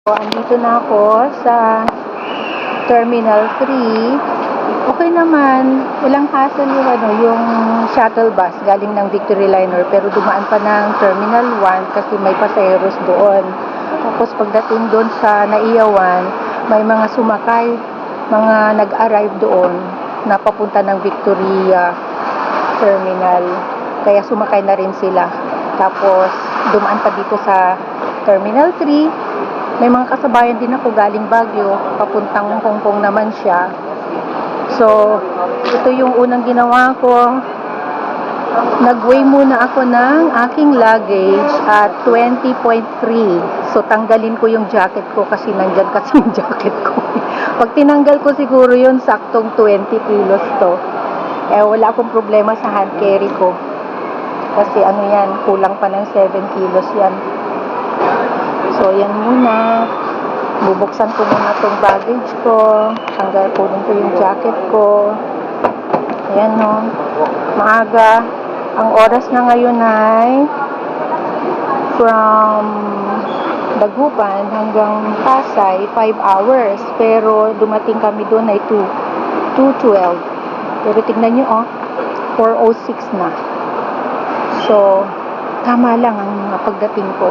So, andito na ako sa Terminal 3. Okay naman, walang hassle yung shuttle bus galing ng Victory Liner, pero dumaan pa ng Terminal 1 kasi may pasayeros doon. Tapos pagdating doon sa Naiyawan, may mga sumakay, mga nag-arrive doon na papunta ng Victoria Terminal. Kaya sumakay na rin sila. Tapos dumaan pa dito sa Terminal 3. May mga kasabayan din ako galing Baguio, papuntang Hong Kong naman siya. So, ito yung unang ginawa ko. Nag-weigh muna ako ng aking luggage at 20.3. So, tanggalin ko yung jacket ko kasi nandyan kasi yung jacket ko. Pag tinanggal ko siguro yun, saktong 20 kilos to. Wala akong problema sa hand carry ko. Kasi ano yan, kulang pa ng 7 kilos yan. So, yan muna. Bubuksan ko muna itong baggage ko. Kunin ko yung jacket ko. Ayan, no. Maaga. Ang oras na ngayon ay from Dagupan hanggang Pasay, 5 hours. Pero dumating kami doon ay 2:12. Pero tignan nyo, 4:06 na. So, tama lang ang pagdating ko.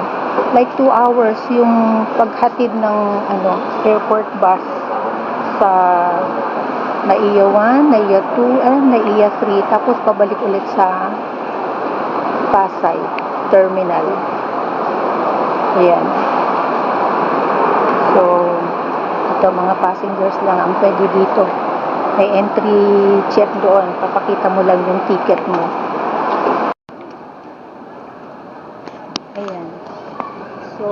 Like 2 hours yung paghatid ng airport bus sa Naiya 1, Naiya 2, and Naiya 3. Tapos pabalik ulit sa Pasay Terminal. Ayan. So, ito mga passengers lang ang pwede dito. May entry check doon. Papakita mo lang yung ticket mo. Ayan. So,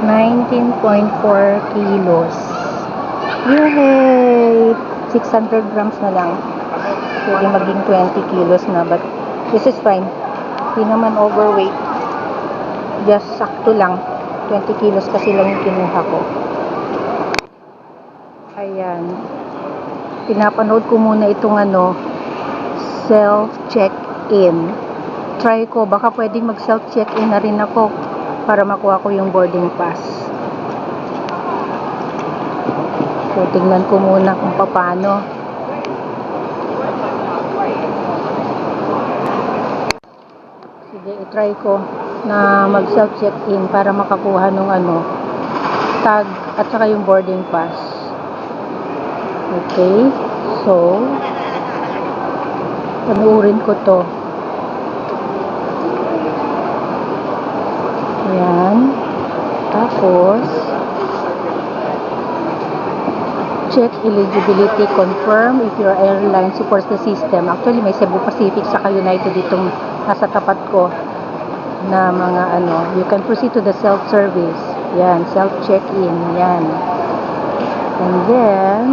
19.4 kilos. Yay! 600 grams na lang. Pwede maging 20 kilos na. But, this is fine. Hindi naman overweight. Just sakto lang. 20 kilos kasi lang yung kinuha ko. Ayan. Pinapanood ko muna itong self-check-in. Try ko, baka pwedeng mag-self-check-in na rin ako para makuha ko yung boarding pass. So, tingnan ko muna kung paano. Sige, i-try ko na mag-self-check-in para makakuha ng tag at saka yung boarding pass. Okay. So, panuurin ko to. Ayan. Tapos, check eligibility, confirm if your airline supports the system. Actually, may Cebu Pacific saka United ditong nasa tapat ko na mga you can proceed to the self-service. Yan, self-check-in. Yan. And then,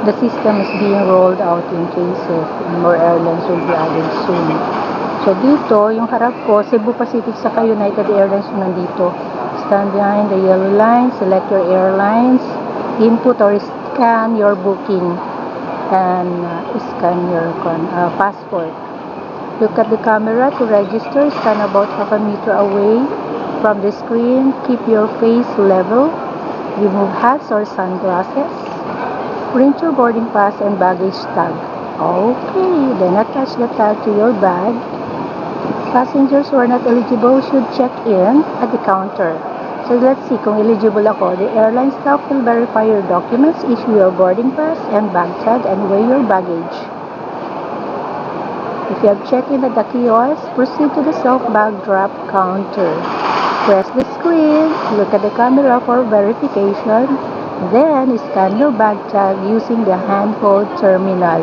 the system is being rolled out in cases more airlines will be added soon. So, dito, yung harap ko, Cebu Pacific saka United Airlines yung nandito. Stand behind the yellow line, select your airlines, input or scan your booking, and scan your passport. Look at the camera to register, stand about half a meter away from the screen, keep your face level, remove hats or sunglasses, print your boarding pass and baggage tag. Okay, then attach the tag to your bag. Passengers who are not eligible should check in at the counter. So, let's see kung eligible ako. The airline staff will verify your documents, issue your boarding pass and bag tag, and weigh your baggage. If you have checked in at the kiosk, proceed to the self-bag drop counter. Press the screen, look at the camera for verification, then scan your bag tag using the handheld terminal.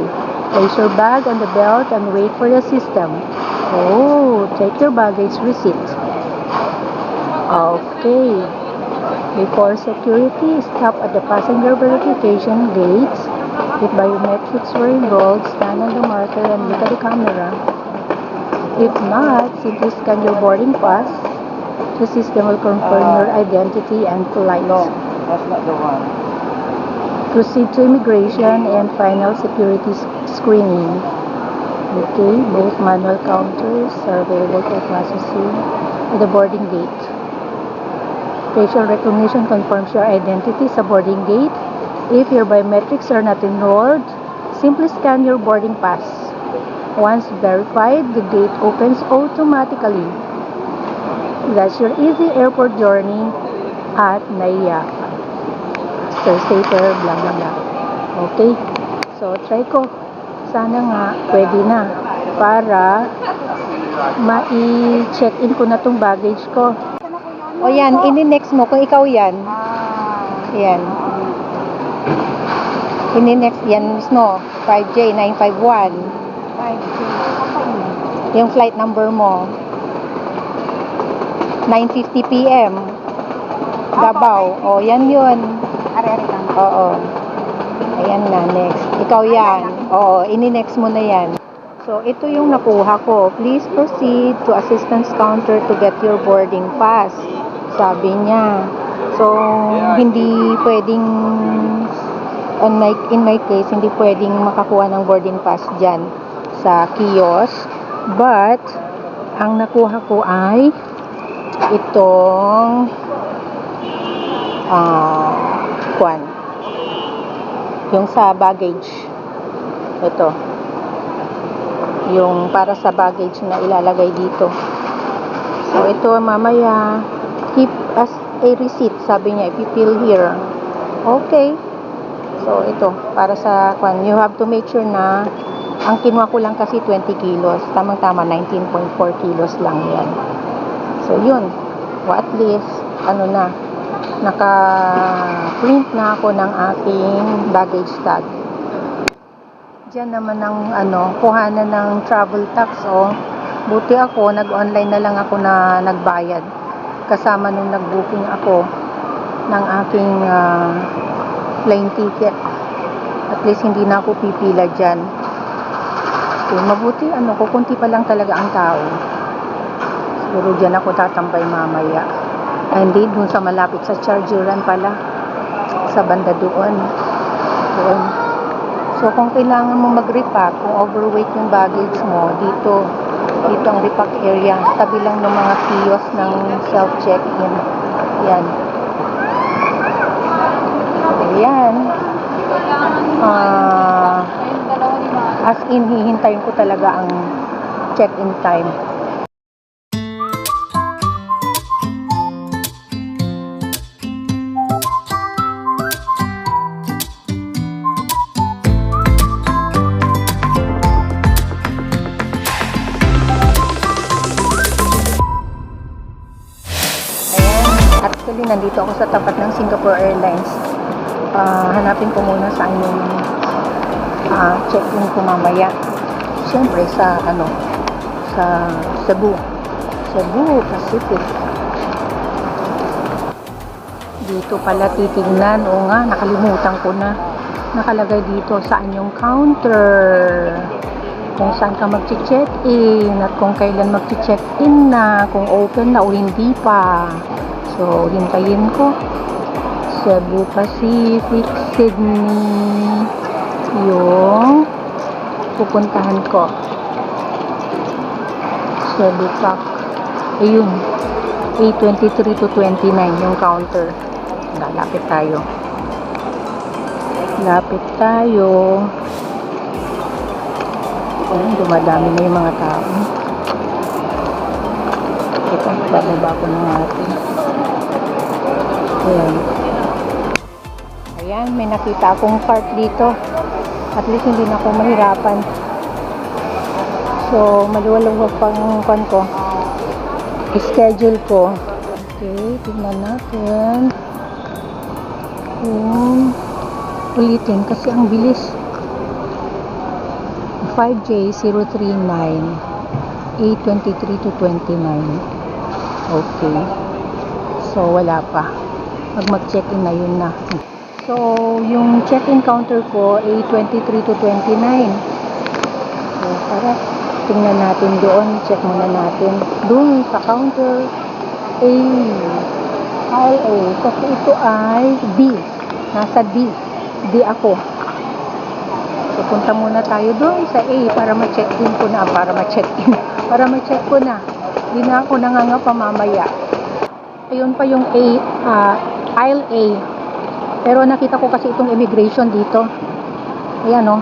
Place your bag on the belt and wait for the system. Oh, take your baggage receipt. Okay. Before security, stop at the passenger verification gates. If biometrics were involved, stand on the marker and look at the camera. If not, simply scan your boarding pass. The system will confirm your identity and flight. No, that's not the one. Proceed to immigration and final security screening. Okay, both manual counters are available for processing at the boarding gate. Facial recognition confirms your identity sa boarding gate. If your biometrics are not enrolled, simply scan your boarding pass. Once verified, the gate opens automatically. That's your easy airport journey at Naiya. Stay safer, blah blah blah. Okay? So, try ko. Sana nga, pwede na. Para ma-check-in ko na tong baggage ko. O yan, ini-next mo kung ikaw yan. Yan. Ini-next yan mismo. 5J951. 5J. Yung flight number mo. 9:50 p.m. Davao. O, yan yun. Ari-ari ka. Oo. Ayan na, next. Ikaw yan. Oo, ini-next mo na yan. So, ito yung nakuha ko. Please proceed to assistance counter to get your boarding pass. Sabi niya. So, hindi pwedeng, in my case, hindi pwedeng makakuha ng boarding pass dyan sa kiosk. But, ang nakuha ko ay itong yung sa baggage. Ito. Yung para sa baggage na ilalagay dito. So, ito mamaya, keep as a receipt, sabi niya, if you fill here. Okay. So, ito, para sa you have to make sure na ang kinuha ko lang kasi 20 kilos. Tamang-tama, 19.4 kilos lang yan. So, yun. O at least, naka-print na ako ng aking baggage tag. Diyan naman ang kuhanan ng travel tax. Buti ako, nag-online na lang ako na nagbayad. Kasama nung nag-booking ako ng aking plane ticket. At least hindi na ako pipila dyan. Okay, mabuti kukunti pa lang talaga ang tao. Siguro dyan ako tatambay mamaya. Hindi, dun sa malapit sa chargeran pala. Sa banda doon. So, kung kailangan mo mag-repack, kung overweight yung baggage mo, dito ang repack area. Tabi lang ng mga kiosk ng self-check-in. Yan. Ayan. As in, hihintayin ko talaga ang check-in time. Actually, nandito ako sa tapat ng Singapore Airlines. Hanapin ko muna saan yung check-in ko mamaya. Siyempre sa Cebu Pacific. Dito pala titignan. O nga, nakalimutan ko na. Nakalagay dito saan yung counter. Kung saan ka mag-check-in at kung kailan mag-check-in na, kung open na o hindi pa. So, hintayin ko. Cebu Pacific, Sydney. Yung pupuntahan ko. Cebu Pac. Ayun. A23 to 29 yung counter. Lapit tayo. Ayun, dumadami na yung mga tao. Ito, bababa ko ng atin. Ayan, may nakita akong cart dito. At least hindi na ako mahirapan. So, maluwalawag pang schedule ko. Okay, tingnan natin. Ulitin kasi ang bilis. 5J039 A23 to 29. Okay. So, wala pa. Mag-check-in na yun na. So, yung check-in counter ko, A23 to 29. So, tara, tingnan natin doon. Check muna natin. Doon sa counter A. Kasi ito ay D. Nasa D. D ako. So, punta muna tayo doon sa A para ma-check-in ko na. Para ma-check ko na. Hindi na ako nangangapa mamaya. Ayun pa yung aisle A. Pero nakita ko kasi itong immigration dito. Ayan oh.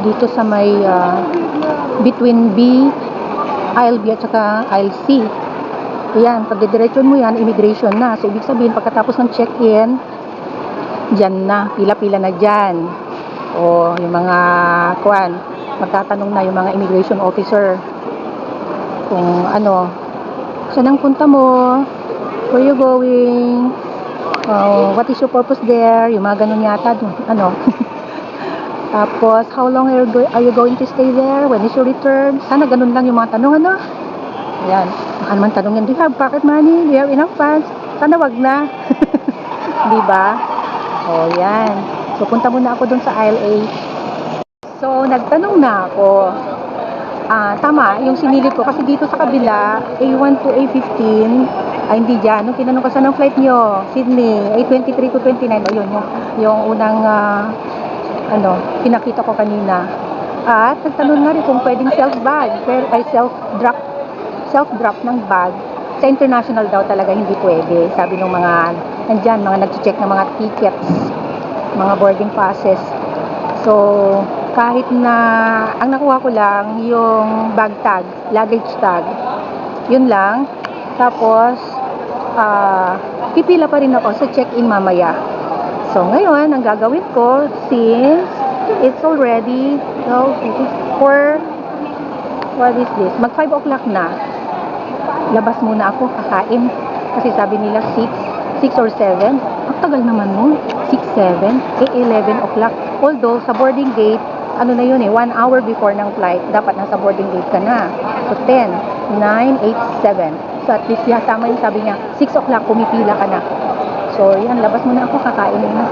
Dito sa may between B, aisle B at saka aisle C. Ayan, pag didiretsyon mo yan, immigration na. So, ibig sabihin, pagkatapos ng check-in, dyan na, pila-pila na dyan. O, yung mga, magtatanong na yung mga immigration officer. Kung ano, saan ang punta mo? Where you going? What is your purpose there? Yung mga ganun yata, ano. Tapos, how long are you going to stay there? When is your return? Sana ganun lang yung mga tanong, ano? Ayan. Ano man tanong yan, do you have pocket money? Do you have enough funds? Sana wag na. Diba? O, yan. So, punta muna ako dun sa aisle A. So, nagtanong na ako. Tama, yung sinilip ko. Kasi dito sa kabila, A1 to A15, hindi dyan. Nung tinanong ko sa ng flight nyo, Sydney, A23 to 29. O, yun, yung unang, pinakita ko kanina. At nagtanong na rin kung pwedeng self-drop ng bag. Sa international daw talaga hindi pwede. Sabi ng mga, nandyan, mga nag-check ng mga tickets, mga boarding passes. So, kahit na, ang nakuha ko lang, yung bag tag, luggage tag. Yun lang. Tapos, pipila pa rin ako sa check-in mamaya. So, ngayon, ang gagawin ko, since it's already, what is this? Mag 5 o'clock na. Labas muna ako, kakain. Kasi sabi nila 6 or 7. Ang tagal naman nun. 6, 7, 11 o'clock. Although, sa boarding gate, 1 hour before ng flight, dapat nasa boarding gate ka na. So, 10, 9, 8, 7. So, at least, tama yung sabi niya, 6 o'clock, pumipila ka na. So, yan, labas muna ako, kakain na.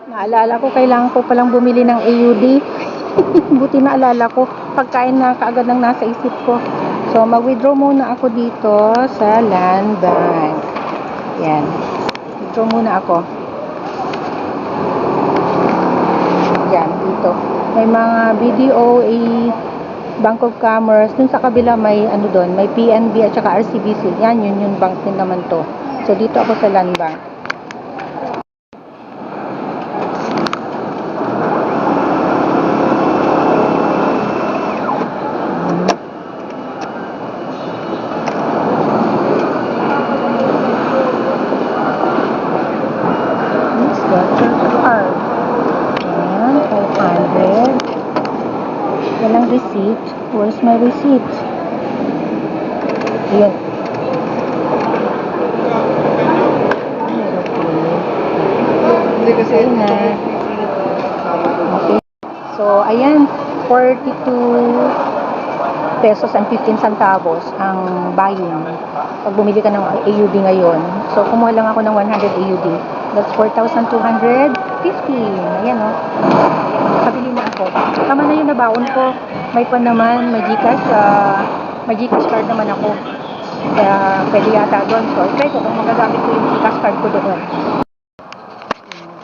Naalala ko, kailangan ko palang bumili ng AUD. Buti naalala ko, pagkain na kaagad nang nasa isip ko. So, mag-withdraw muna ako dito sa Land Bank. Yan. Withdraw muna ako. Yan, dito. May mga BDOA, Bank of Commerce. Dun sa kabila may, may PNB at saka RCBC. Yan, yun bank din naman to. So, dito ako sa Land Bank. Walang receipt. Where's my receipt? Yun. Hindi kasi na. Okay. So, ayan. 42 pesos and 15 centavos ang buying. Pag bumili ka ng AUD ngayon. So, kumuha lang ako ng 100 AUD. That's 4,250. Ayan, o. Kabili na ako. Tama na yung nabaon ko. May pa naman, may Gcash card naman ako. Kaya pwede yata doon. So, try ko kung magagamit ko yung Gcash card ko doon.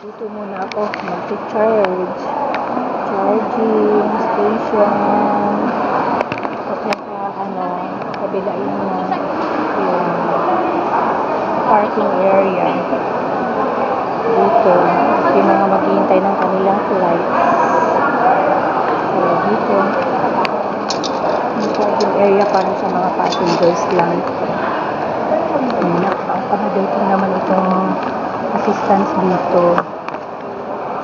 Dito muna ako mag-charge. Charging station. At naka, kabila yung parking area. Dito, yung mga maghihintay ng kanilang flight. So, dito, yung parking area para sa mga passengers lang. Nakaka-accommodating naman itong assistance dito.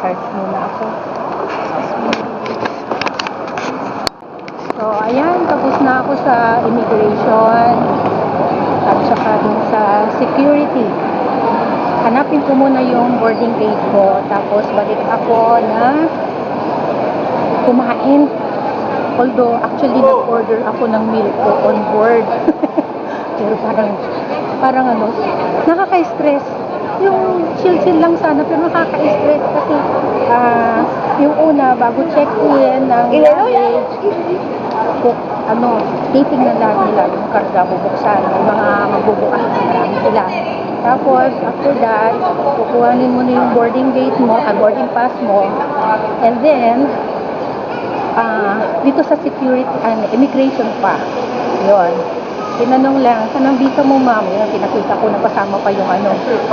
Charge muna ako. So, ayan, tapos na ako sa immigration at saka dun sa security. Hanapin ko muna yung boarding gate ko, tapos balik ako na kumain. Although, actually, nag-order ako ng meal ko on board. Pero parang nakaka-stress. Yung chill-chill lang sana, pero nakaka-stress kasi yung una, bago check-in ng luggage, titingnan lahat nila yung karga, bubuksan, yung mga magbubukas, marami sila. Tapos, after that, kukuhanin mo na yung boarding gate mo, boarding pass mo, and then, dito sa security, immigration pa, yun. Tinanong lang, saan ang visa mo, ma'am? Yun, pinakita ko na kasama pa yung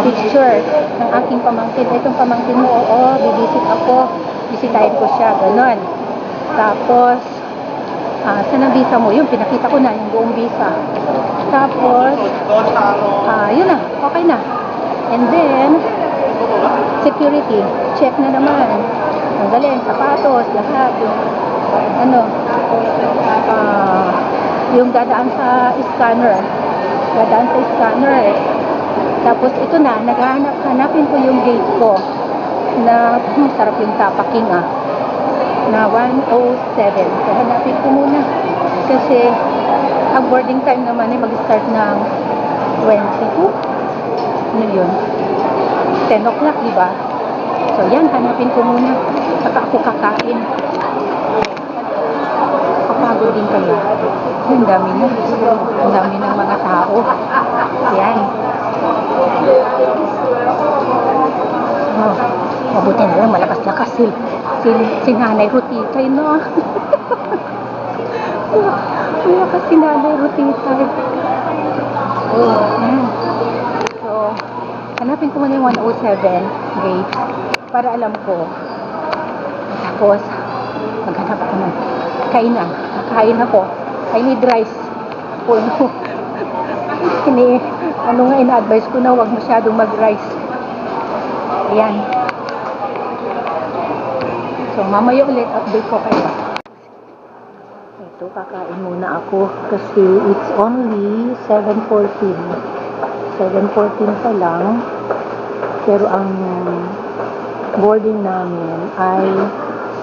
picture ng aking pamangkin. Itong pamangkin mo, oo, bibisit ako. Bisitahin ko siya, ganon. Tapos, saan ang visa mo? Yun, pinakita ko na yung buong visa. Tapos, yun na, okay na. And then, security, check na naman. Ang galing, sapatos, lahat. Yung dadaan sa scanner. Tapos, ito na, hanapin ko yung gate ko na, sarap yung tapaking na 107. So, hanapin ko muna. Kasi, ang boarding time naman ay mag-start ng 22. Ano yun? 10 o'clock, diba? So, yan, hanapin ko muna. Saka ako kakain. Kapagod din kaya. Ang dami na. Ang dami ng mga tao. Yan. Oh, mabuti na lang, malakas-lakas si Nanay Rutitay, no? Malakas si Nanay Rutitay. Oh, yan. So, hanapin ko muna yung 107 gate para alam ko. Tapos, maghanap ako ng kainan. Kakain ako. I need rice. Ina-advise ko na huwag masyadong mag-rice. Ayan. So, mamaya ulit update ko kayo. Ito, kakain muna ako kasi it's only 7:14. 7:14 pa lang. Pero ang boarding namin ay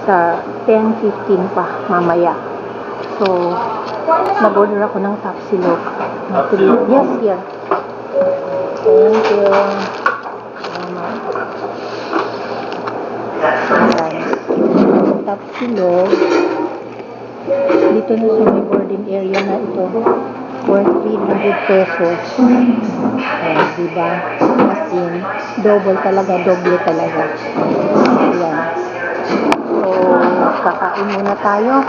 sa 10:15 pa mamaya. So, mag-order ako ng tapsilog. Yes, here. Thank you. Tapsilog. Dito na sa may boarding area na ito. For 300 pesos. Ayan, diba? As in, doble talaga. Ayan. So, kakain muna tayo.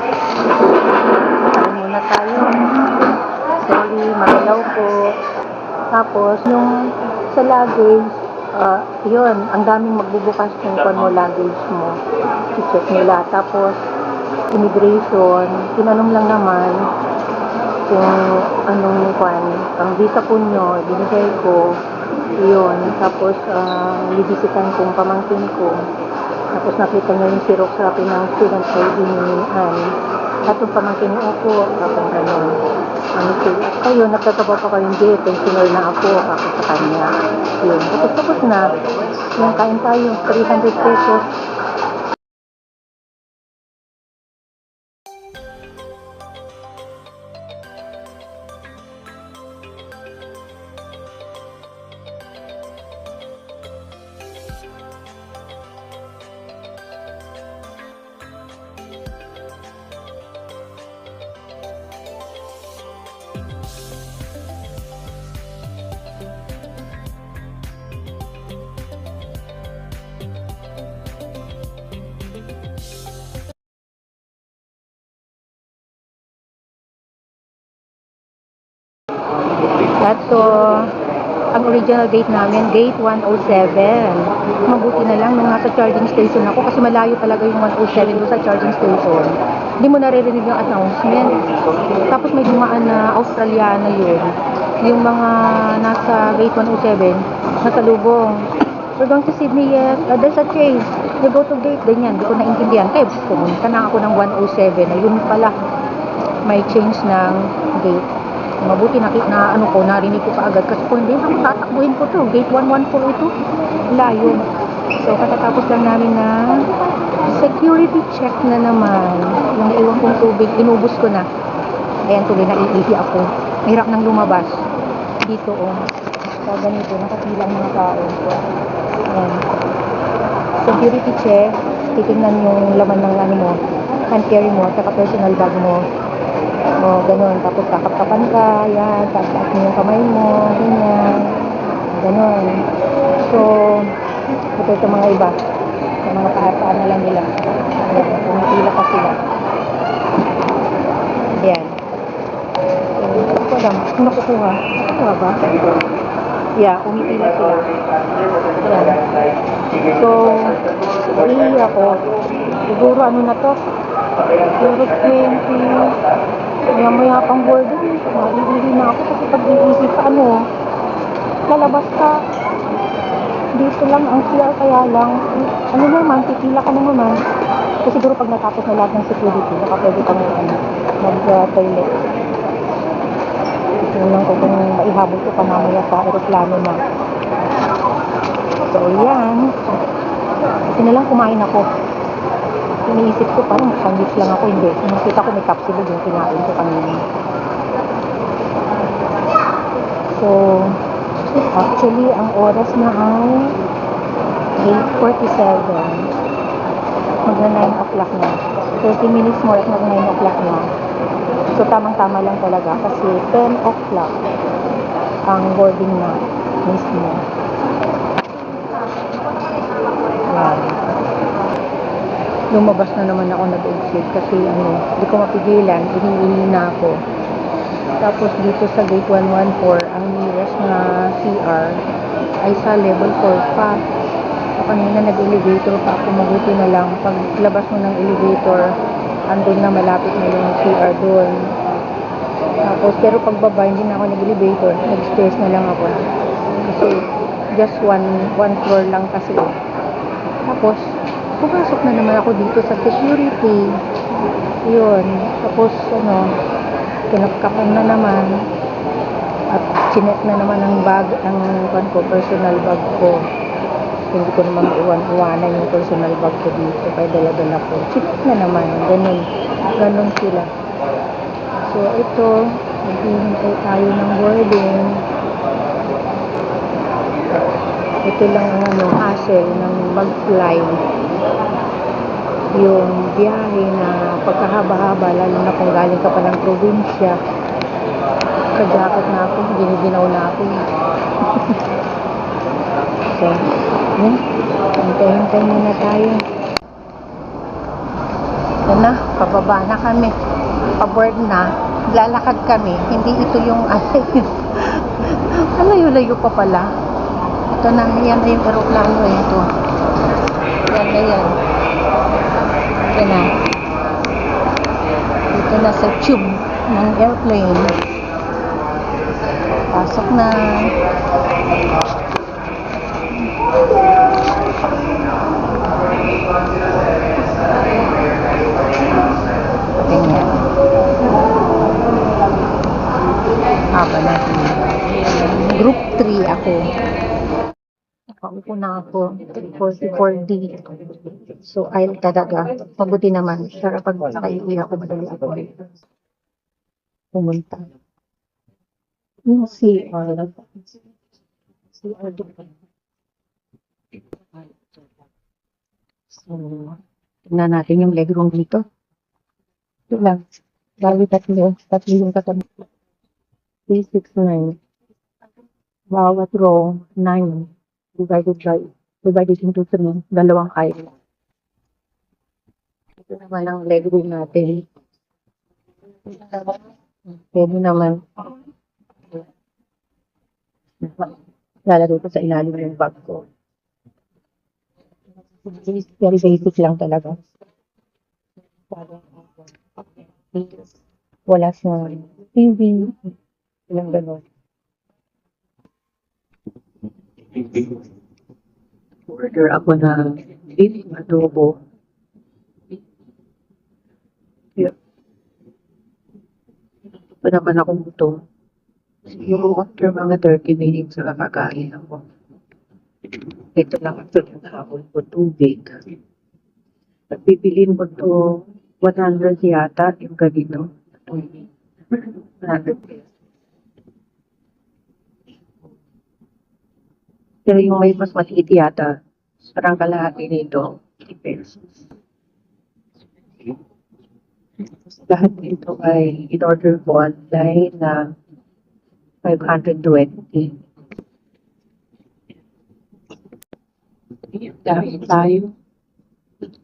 Sorry, magalaw po. Tapos, yung sa luggage, yun, ang daming magbubukas ng luggage mo. I-check nila. Tapos, immigration, tinanong lang naman kung ang visa po nyo, binigay ko, yun. Tapos, bibisitan kong pamangkin ko. Tapos, nakita nyo yung Xerox copy ng student ID ni Anne. At yung pamangkin niyo ako, kapag gano'n. Kayo, nagtatabaw pa kayong date, pensioner na ako sa kanya. Yun, tapos na. Yung kain tayo, 300 pesos. At so, ang original gate namin, gate 107. Mabuti na lang nung nasa charging station ako kasi malayo talaga yung 107 doon sa charging station. Hindi mo naririnig yung announcement. Tapos may dumaan na Australiana yun. Yung mga nasa gate 107, nasa lubong. We're going to Sydney, yes. There's a change. You go to gate, ganyan. Hindi ko naintindihan. Kaya pumunta na ako ng 107. Ayun pala, may change ng gate. Mabuti narinig ko pa agad kasi kung hindi ako tatakbuhin ko to, gate 114 ito, layo. So katatapos lang namin na security check na naman. Yung naiwan kong tubig, inubos ko na. Ayan, tuloy na iihi ako. Hirap nang lumabas dito. So ganito, nakapilang mga tao. Ayan. Security check, titignan yung laman ng mo, hand carry mo, saka personal bag mo. O, ganun. Tapos kakap-kapan ka, yan, taas mo yung kamay mo, ganyan. Ganun. So, ito mga iba. Sa mga paan na lang nila. Ayan, pumipila pa sila. Yan. So, alam kung nakukuha. Nakukuha ba? Yeah, pumipila sila. Yan. So, iihi ako. Siguro ano na to? Siguro 20. Maya-maya pang boarding. Naiihi na ako kasi pag iihi ka, lalabas ka. Dito lang ang CR kaya lang. Ano naman, pipila ka na naman. Kasi siguro pag natapos na lahat ng security, baka pwede kang mag-toilet. Tingnan ko kung maihabol ko pa mamaya sa aeroplano na. So, yan. Kasi na lang kumain ako. Iniisip ko parang sandwich lang ako. Hindi. Nakita ko may capsule yung kinain ko kanina. So, actually, ang oras na ay 8:47. Magna 9 o'clock na. 30 minutes more at mag 9 o'clock na. So, tamang-tama lang talaga kasi 10 o'clock ang boarding na mismo. Yan. Lumabas na naman ako nag-exit kasi hindi ko mapigilan, hinihingi na ako. Tapos dito sa gate 114, ang nearest na CR ay sa level 4 pa. So, kanina nag-elevator pa ako, mabuti na lang. Paglabas mo ng elevator, andun na malapit na yung CR doon. Tapos, pero pagbaba, hindi na ako nag-elevator, nag-stairs na lang ako. Kasi, just one floor lang kasi. Tapos, pumasok na naman ako dito sa security. Yun. Tapos, kinapkapan na naman. At chinek na naman ang bag, personal bag ko. Hindi ko naman iwan-iwanan yung personal bag ko dito. Kaya dala-dala ko. Chinek na naman. Ganun sila. So, ito, naghihintay tayo ng boarding. Ito lang ang hassle ng mag-fly. Yung biyahe na pagkahaba-haba, lalo na kung galing ka pa ng probinsya. Kajakot na ako, giniginaw na ako. So, hintay-hintay muna tayo. Yan na, pababa na kami. Paboard na. Lalakad kami. Hindi ito yung layo-layo pa pala. Ito na, yan na yung aeroplano ito. Yan na yan. Yan na. Dito na sa tube ng airplane. Pasok na. Tingnan. Haba natin. Group 3 ako. Nakaupo na ako. 44D. So, ayun talaga. Mabuti naman. Para pag nakaiuwi ako, madali ako pumunta. Yung CR. CR doon. So, tingnan natin yung legroom dito. Ito lang. Bali tatlo yung katabi. 369. Bawat row, 9. Divided into 3. Dalawang kayo. Ito naman ang legroom natin. Pwede naman. Lalagay ko sa ilalim ng bag ko. Very basic lang talaga. Wala sa TV. Walang gano'n. Order ako na beef adobo. Yeah. Ito naman akong gutom. Siguro after mga 30 minutes na kakain ako. Ito lang ito yung habol ko, tubig. At bibilin mo to 100 yata yung ganito. 100 pesos. Pero yung may mas maliit yata, parang kalahati nito, 50 pesos. Lahat nito ay in-order ko online na 520. Dahil tayo,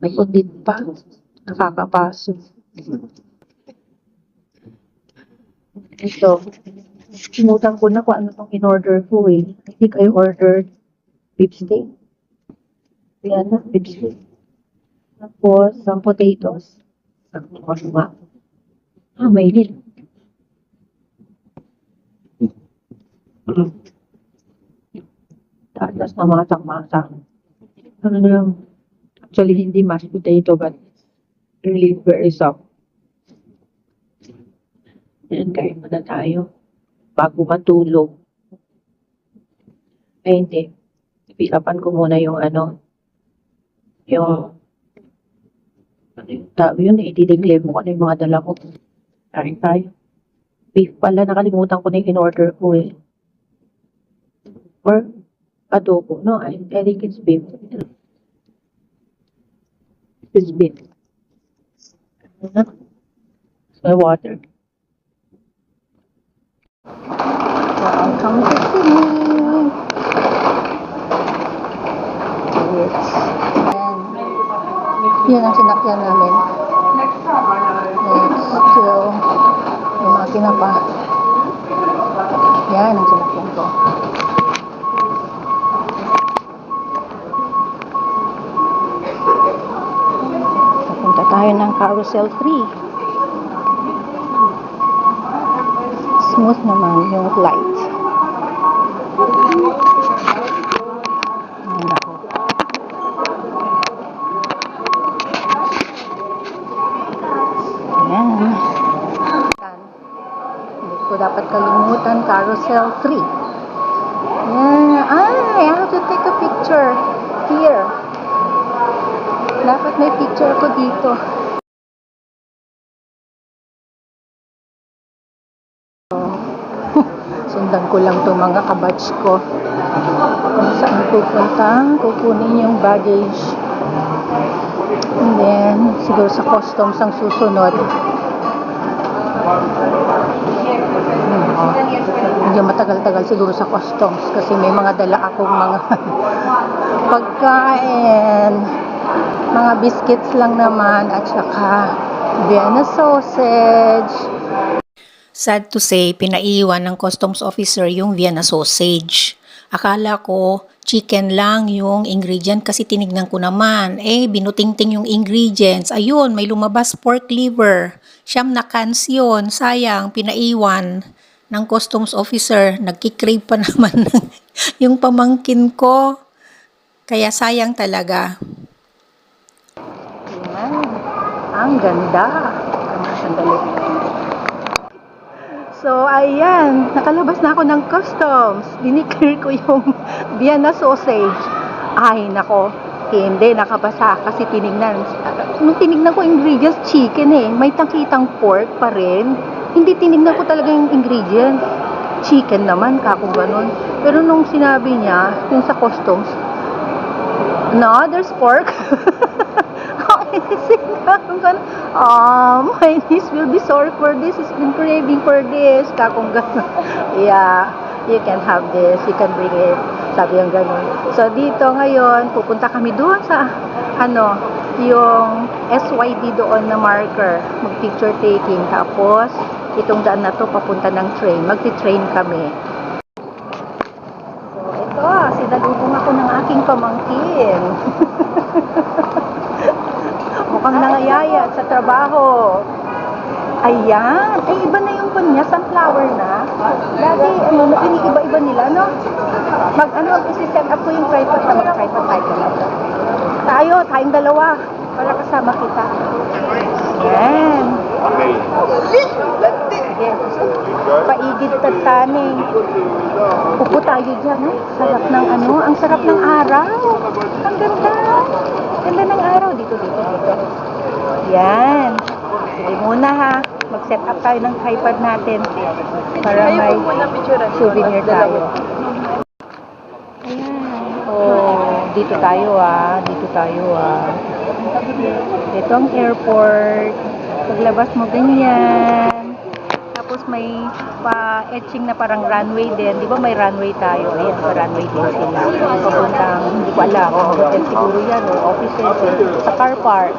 may undin pa, nakakapasok. Ito, Sinutan ko na kung ano tong in-order ko eh. I think I ordered beef steak. Yan na, beef steak. Tapos, some potatoes. Tapos, may hil. Tapos na masak-masak. Ano na yung, actually, hindi mashed potato, but really very soft. Yan, kain muna tayo. Bago matulog. Ay, hindi. Ipilapan ko muna yung yung yun, i-declare mo kung ano yung mga dala ko. Kain tayo. Beef pala, nakalimutan ko na yung in-order ko eh. Or adobo. No, I think it's beef. It's beef. My water. Welcome to Sydney. Yes. Yan ang sinakyan namin. Next to yung makina pa. Yan ang sinakyan ko. Papunta tayo ng carousel free. Smooth naman yung flight. Ay, nako. Ayan. Hindi ko dapat kalimutan, carousel 3. Ayan. I have to take a picture here. Dapat may picture ko dito. Sundan ko lang itong mga kabatch ko. Kung saan pupunta, kukunin yung baggage. And then, siguro sa customs ang susunod. Medyo matagal-tagal siguro sa customs kasi may mga dala akong mga pagkain. Mga biscuits lang naman at saka Vienna sausage. Sad to say, pinaiwan ng customs officer yung Vienna sausage. Akala ko chicken lang yung ingredient kasi tinignan ko naman. Binutingting yung ingredients. Ayun, may lumabas pork liver. Siyam na cans yun. Sayang, pinaiwan ng customs officer. Nagkikrave pa naman yung pamangkin ko. Kaya sayang talaga. Ayan. Ang ganda. Sandali. So, ayan. Nakalabas na ako ng customs. Diniclear ko yung Vienna sausage. Ay, nako. Hindi, nakabasa. Kasi tinignan. Nung tinignan ko ingredients, chicken eh. May nakitang pork pa rin. Hindi tinignan ko talaga yung ingredients. Chicken naman, kako ganun. Pero nung sinabi niya, yung sa customs, no, there's pork. My niece will be sorry for this. He's been craving for this. Kakong gano'n. Yeah, you can have this. You can bring it. Sabi yung gano'n. So, dito ngayon, pupunta kami doon sa, yung SYD doon na marker. Mag-picture taking. Tapos, itong daan na to, papunta ng train. Magti-train kami. So, ito, sinalubong ako ng aking pamangkin. Mukhang nangayaya sa trabaho. Ayan. Ay, iba na yung pan niya. Sunflower na. Dati, iniiba-iba nila, no? Isi-set up ko yung tripod na mag-tripod tayo. Tayong dalawa. Para kasama kita. Ayan. Sige. Paigid tataning. Upo tayo dyan, eh. Sarap ng ang sarap ng araw. Ang ganda. Ganda ng araw. Dito. Yan. Sige muna ha. Mag-set up tayo ng tripod natin. Para may souvenir tayo. Ayan. Oh, dito tayo ah. Ito ang airport. Paglabas mo ganyan. Tapos may pa-etching na parang runway din. Di ba may runway tayo? Ayan, sa runway din sila. Papuntang, hindi ko alam. Hotel siguro yan o offices. Sa car park.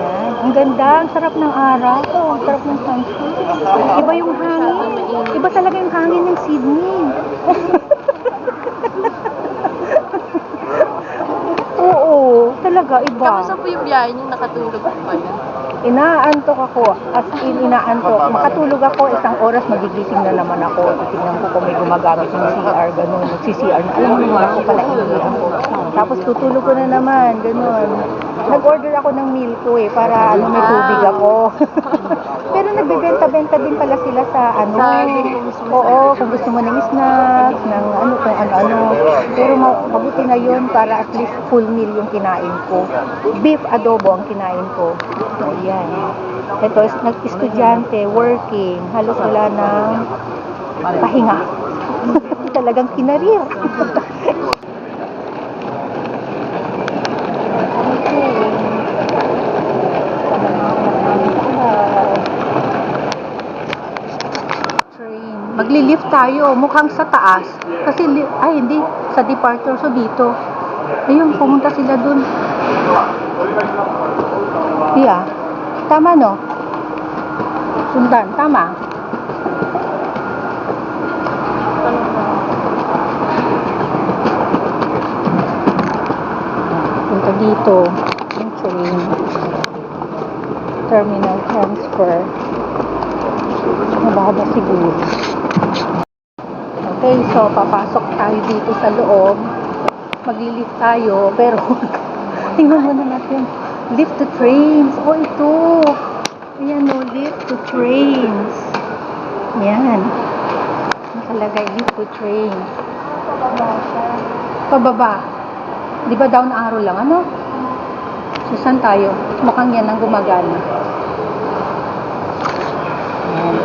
Yan. Ang ganda, ang sarap ng araw. Oh, ang sarap ng sunset. Iba yung hangin. Iba talaga yung hangin ng Sydney. Oo, talaga iba. Kamusta po yung biyahe niyo? Nakatulog po ba yun? Inaantok ako, as in inaantok. Makatulog ako, isang oras magigising na naman ako. Titignan ko kung may gumagamit ng CR, ganun. Magsi-CR na, alam mo naman ako pala iniiyak ko. Tapos tutulog ko na naman, ganun. Nag-order ako ng meal ko para may tubig ako. Pero nagbibenta-benta din pala sila sa Oo, kung gusto mo ng snacks, ng kung ano-ano. Pero mabuti na yun para at least full meal yung kinain ko. Beef adobo ang kinain ko. Ayan. Ito, nag-estudyante, working. Halos wala ng pahinga. Talagang kinarir. Train. Magli-lift tayo. Mukhang sa taas. Kasi, hindi. Sa departure. So, dito. Ayun, pumunta sila dun. Yeah. Tama, no? Sundan. Tama. Punta dito. Yung train. Terminal transfer. Mababa siguro. Okay, so papasok tayo dito sa loob. Maglilift tayo, pero tingnan mo na natin. Lift to trains. Oh, ito. Ayan o, lift to trains. Ayan. Nakalagay, lift to trains. Pababa. Di ba down arrow lang, ano? So, saan tayo? Mukhang yan ang gumagana. Ayan.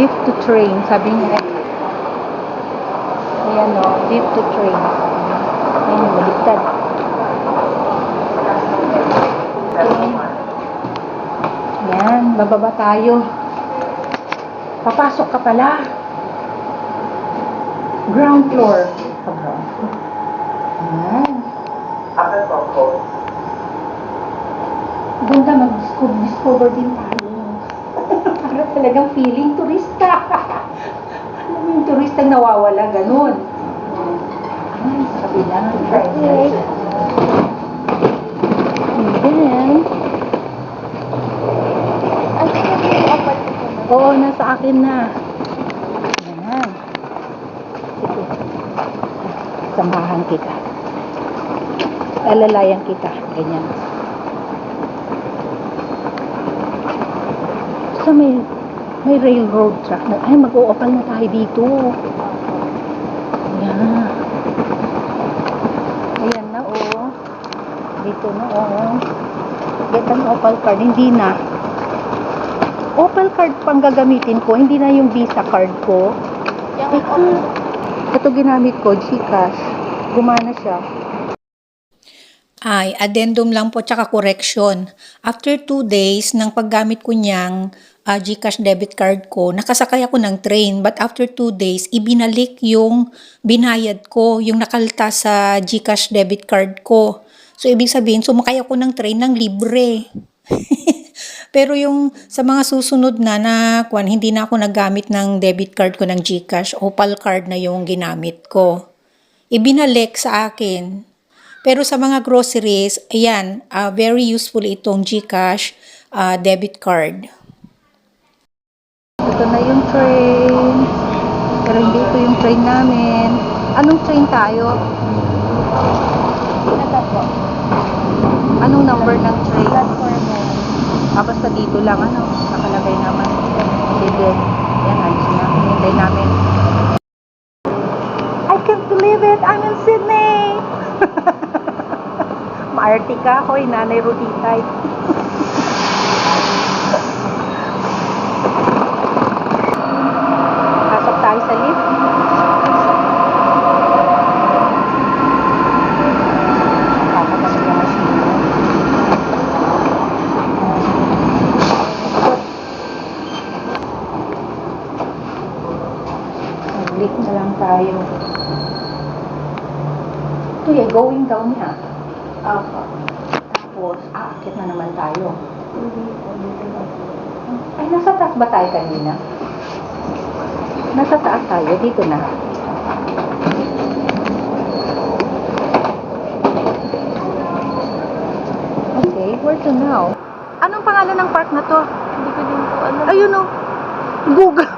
Lift to train. Sabi niya, ayan o, lift to train. Ayan, baliktad. Ayan, bababa tayo. Papasok ka pala. Ground floor. Ayan. Ganda, mag-discover din tayo. Para talagang feeling turista. Alam mo yung turista nawawala, ganun. Ay, sa kabila. Okay. And then, oo, nasa akin na. Ayan. Sige. Samahan kita. Alalayan kita. Ganyan. So, may railroad track na. Ay, mag-o-opal na tayo dito. Ayan. Ayan na, oh. Dito na, oh. Get an Opal card. Hindi na. Opal card pang gagamitin ko. Hindi na yung Visa card ko. Ito ginamit ko, GCash. Gumana siya. Ay, addendum lang po tsaka correction. After 2 days ng paggamit ko niyang GCash debit card ko, nakasakay ako ng train. But after 2 days, ibinalik yung binayad ko, yung nakaltas sa GCash debit card ko. So, ibig sabihin, sumakay ako ng train ng libre. Pero yung sa mga susunod na hindi na ako naggamit ng debit card ko ng GCash, Opal card na yung ginamit ko. Ibinalik sa akin. Pero sa mga groceries, ayan, very useful itong GCash debit card. Ito na yung train. Pero hindi ito yung train namin. Anong train tayo? Anong number ng train? Basta dito lang, nakalagay naman. Sige. Yan, alis na. Hinintay namin. I can't believe it! I'm in Sydney! Maarte ka, hoy, Nanay Rodita. Pasok tayo sa lift. Kakapasok na machine. Mag-lift na lang tayo. Ito going down niya. Tapos, aakyat na naman tayo. Ay, nasa taas ba tayo kanina? Nasa taas tayo. Dito na. Okay, where to now? Anong pangalan ng park na to? Hindi ko din po alam. Ayun o. Google.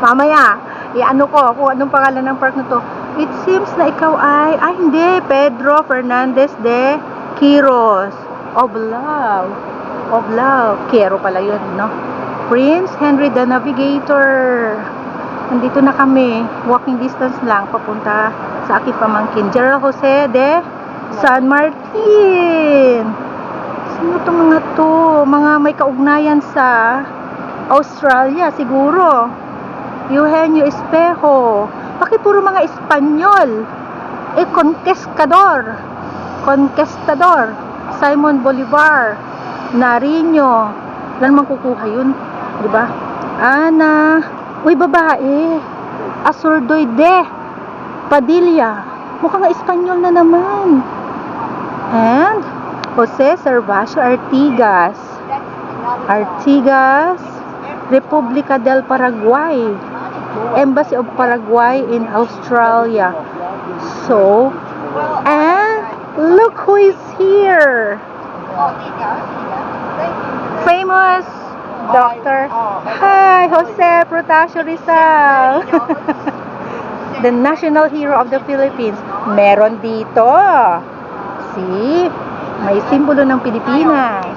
Mamaya, i-ano ko kung anong pangalan ng park na to. It seems na ikaw ay hindi, Pedro Fernandez de Quiros. Of Love. Of Love. Quiero pala yun, no? Prince Henry the Navigator. Nandito na kami. Walking distance lang papunta sa aking pamangkin. General Jose de San Martin. Sino itong mga to? Mga may kaugnayan sa Australia, siguro. Eugenio Espejo. Bakit puro mga Espanyol? Conquistador. Conquistador. Simon Bolivar. Nariño. Wala namang kukuha yun. Diba? Ana. Uy, babae. Azurduy Padilla. Mukhang Espanyol na naman. And Jose Servacio Artigas. Artigas, Republica del Paraguay. Embassy of Paraguay in Australia. So, and look who is here. Famous doctor. Hi, Jose Protasio Rizal. The national hero of the Philippines. Meron dito. See? May simbolo ng Pilipinas.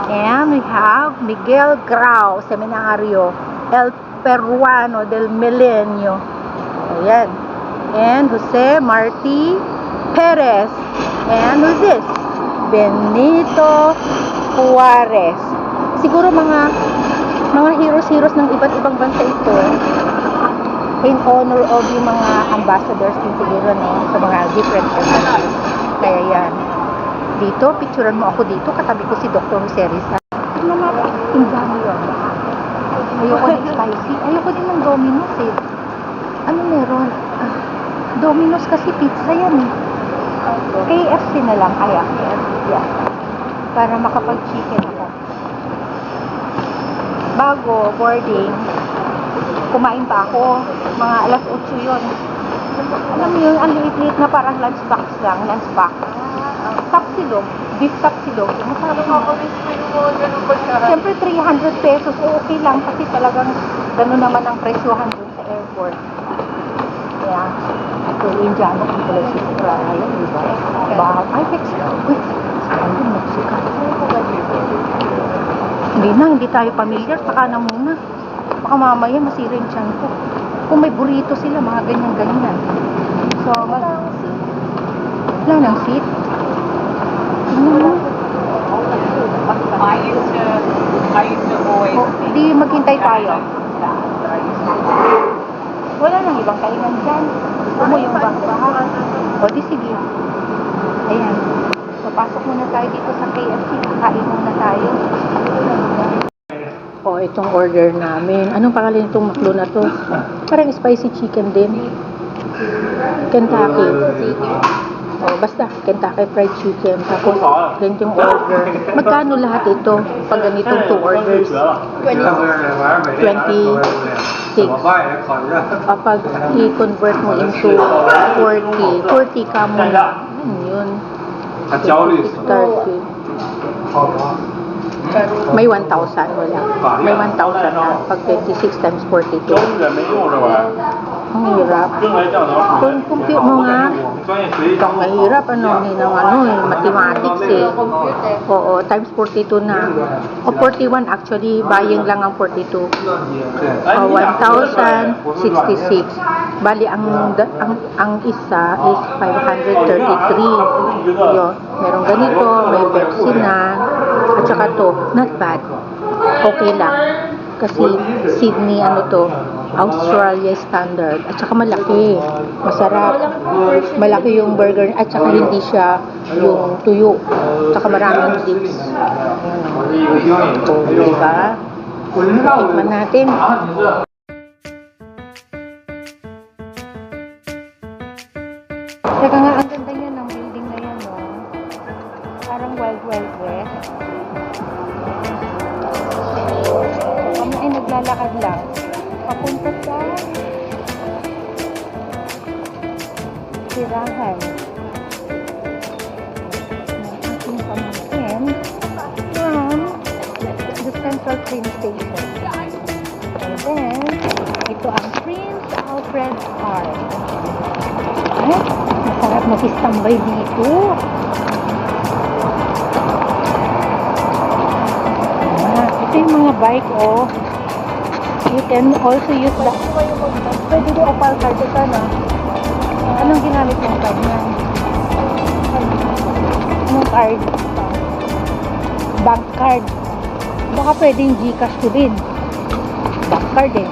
And we have Miguel Grau Seminario, El Peruano del Milenio. Ayan. And Jose Marti Perez. And who's this? Benito Juarez. Siguro mga heroes ng iba't ibang bansa ito in honor of yung mga ambassadors din siguro, no? Sa mga different countries. Kaya yan. Dito, picturean mo ako dito, katabi ko si Dr. Jose Rizal. Ano naman? Tindahan mo yun. Ayoko ng spicy. Ayoko din ng Domino's eh. Ano meron? Domino's kasi pizza yan eh. KFC na lang. Ay, KFC. Yeah. Para makapag-chicken ako. Bago boarding, kumain pa ako. Mga alas 8 yun. Alam mo yun, ang liit-liit na parang lunchbox lang. Lunchbox. Tapsilog, beef tapsilog. Masarap mo. Siyempre 300 pesos, okay lang kasi talagang gano'n naman ang presyohan dun sa airport. Kaya, ito Indiano kung pala si Australia, di ba? Ay, Mexico. Uy, ayun, Mexico. Hindi tayo familiar, saka na muna. Baka mamaya masira yung tiyan ko. Kung may burrito sila, mga ganyan-ganyan. So, wala nang seat. I used to always... Di maghintay tayo. Wala nang ibang kainan dyan. Mo yung bangsa. O di sige. Ayan. So, pasok muna tayo dito sa KFC. Kain muna tayo. O, itong order namin. Anong pangalan itong maklo na to? Parang spicy chicken din. Kentucky. O, basta, Kentucky Fried Chicken. Tapos, ganito yung order. Magkano lahat ito? Pag ganitong 2 orders? 26. Kapag i-convert mo into 40 ka muna. Yun. 30. May 1,000, wala. May 1,000 na pag 26 times 42. Ang hirap. Kung compute mo nga, itong mahirap, mathematics eh. Oo, times 42 na. O 41 actually, buying lang ang 42. O 1,066. Bali, ang isa is 533. Yun. Merong ganito, may Pepsi na, at saka to, not bad. Okay lang. Kasi Sydney, Australia standard. At saka malaki. Masarap. Malaki yung burger. At saka hindi siya yung tuyo. At saka maraming dips. Diba? Tikman natin. Teka nga, ang ganda yan ng building na yan, no? Parang Wild Wild West. maglalakad lang. Papunta sa tirahan. Ating pamangkin from the Central Train Station. And then, ito ang Prince Alfred Park. Ay, masarap mag-istambay dito. Ito yung mga bike, oh. You can also use the... Pwede di Opal card. Ito, no? Anong ginamit mong card na? Anong card? Bank card. Baka pwedeng Gcash ko din. Bank card eh.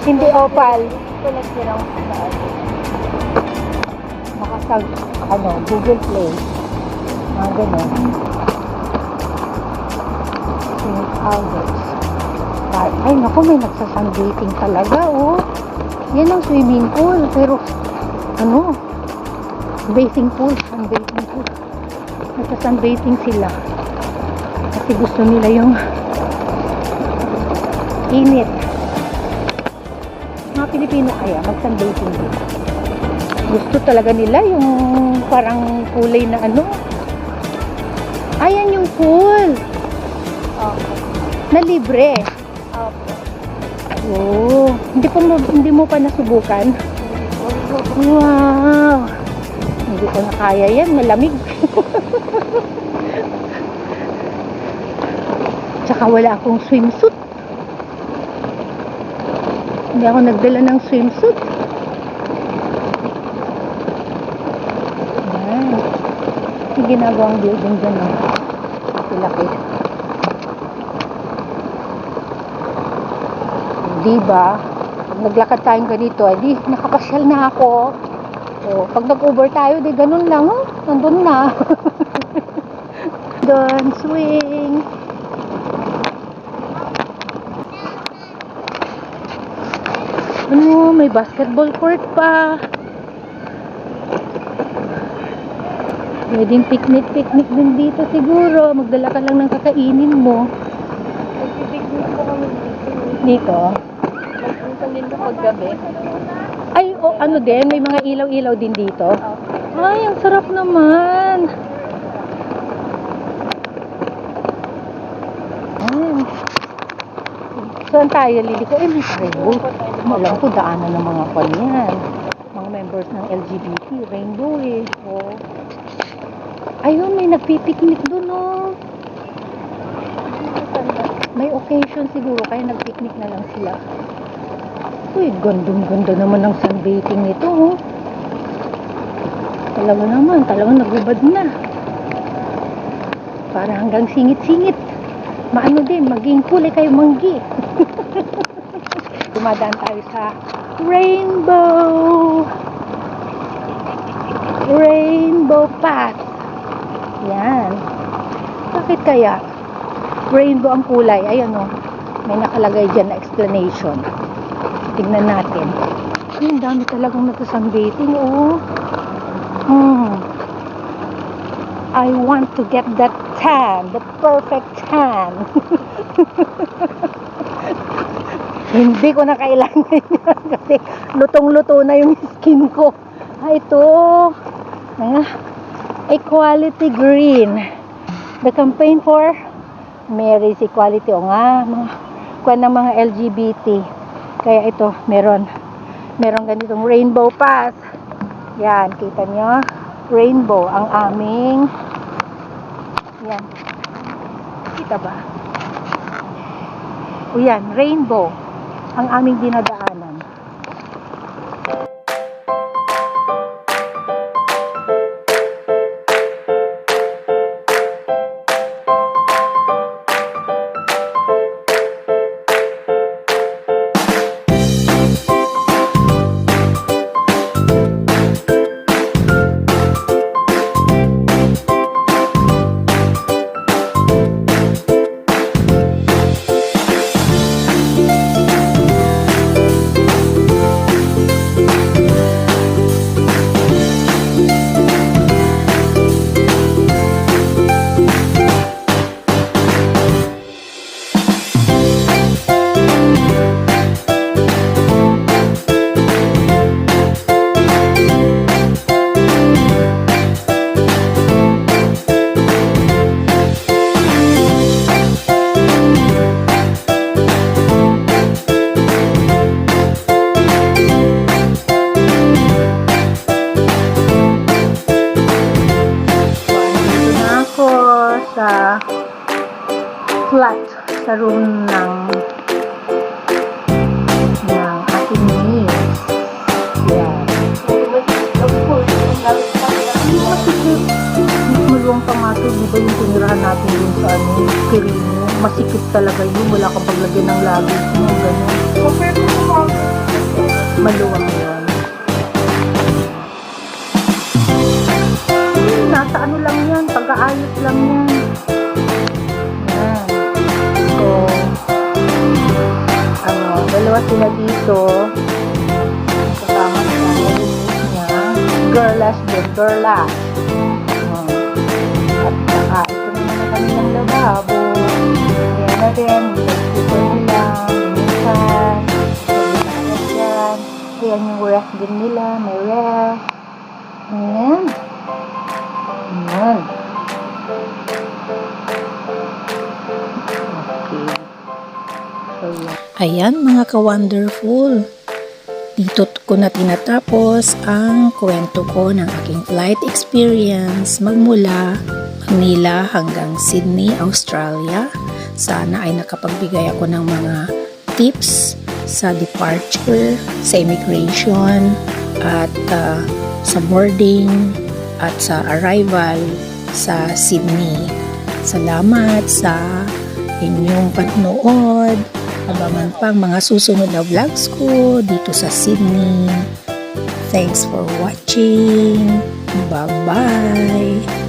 Hindi Opal. Connect nyo lang sa Baka sa Google Play. Mga ganun. St. Albert's Park. Ay, naku, may nagsasunbathing talaga, oh. Yan ang swimming pool. Pero, bathing pool. Sunbathing pool. Nagsasunbathing sila. Kasi gusto nila yung init. Mga Pilipino kaya, mag-sunbathing din. Gusto talaga nila yung parang kulay na Ayan yung pool. Na libre. Oh, hindi mo pa nasubukan? Wow. Hindi ko na kaya yan, malamig. Tsaka wala akong swimsuit. Hindi ako nagdala ng swimsuit. Ayan. Yung ginagawang building dyan. Laki. Diba? Pag naglakad tayong ganito, di nakapasyal na ako. O, pag nag-Uber tayo, di ganun lang, oh. Nandun na. Doon, swing. May basketball court pa. Pwedeng picnic din dito siguro. Magdala ka lang ng kakainin mo. Nag-picnic po kami Dito? Nagpunta din po paggabi. Ay, din? May mga ilaw-ilaw din dito? Ay, ang sarap naman. Saan tayo, Lili ko? May rainbow. Alam ko, daanan ng mga kanyan. Mga members ng LGBT. Rainbow eh. Oh. Ayun, may nagpipiknik dun, oh. May occasion siguro, kaya nagpiknik na lang sila. Uy, gandong-ganda naman ng sunbathing nito, oh. Talagang nagubad na. Para hanggang singit-singit. Maano din, maging kulay kayo manggi. Dumadaan tayo sa Rainbow Path. Yan. Bakit kaya? Rainbow ang kulay. Ayan, oh. May nakalagay dyan na explanation. Tignan natin. Ay, ang dami talagang nagsasunbathing, oh. I want to get that tan, the perfect tan. Hindi ko na kailangan yan kasi lutong-luto na yung skin ko. Ito. Equality Green. The campaign for marriage equality. O nga, kuha ng mga LGBT. Kaya ito, meron ganitong rainbow path. Yan, kita nyo? Rainbow ang aming yan. Kita ba? O yan, rainbow ang aming dinadaanan. flat sa room ng aking niece. Yan. Of course, yung lalo sa kanila. Masikip. Maluwang pa nga ito. Di ba yung tinirahan natin dun sa Kirino? Masikip talaga yun. Wala kang paglagyan ng luggage mo. Ganun. Compare ko sa mga Maluwang yun. Nasa ano lang yan. Pag-aayos lang yan. Yan. So, dalawa sila dito. Kasama siya. Narinig niya. Girl-less din. Girl-less. At saka, ito naman na kami ng lababo. Yan na din. Ito nila. Minsan. Yan. Ayan yung ref din nila. May ref. Ayan. Ayan. Okay. So, yan. Ayan mga ka-wonderful. Dito ko na tinatapos ang kwento ko ng aking flight experience magmula Manila hanggang Sydney, Australia. Sana ay nakapagbigay ako ng mga tips sa departure, sa immigration, at sa boarding, at sa arrival sa Sydney. Salamat sa inyong panonood. Abangan pang mga susunod na vlogs ko dito sa Sydney. Thanks for watching. Bye-bye.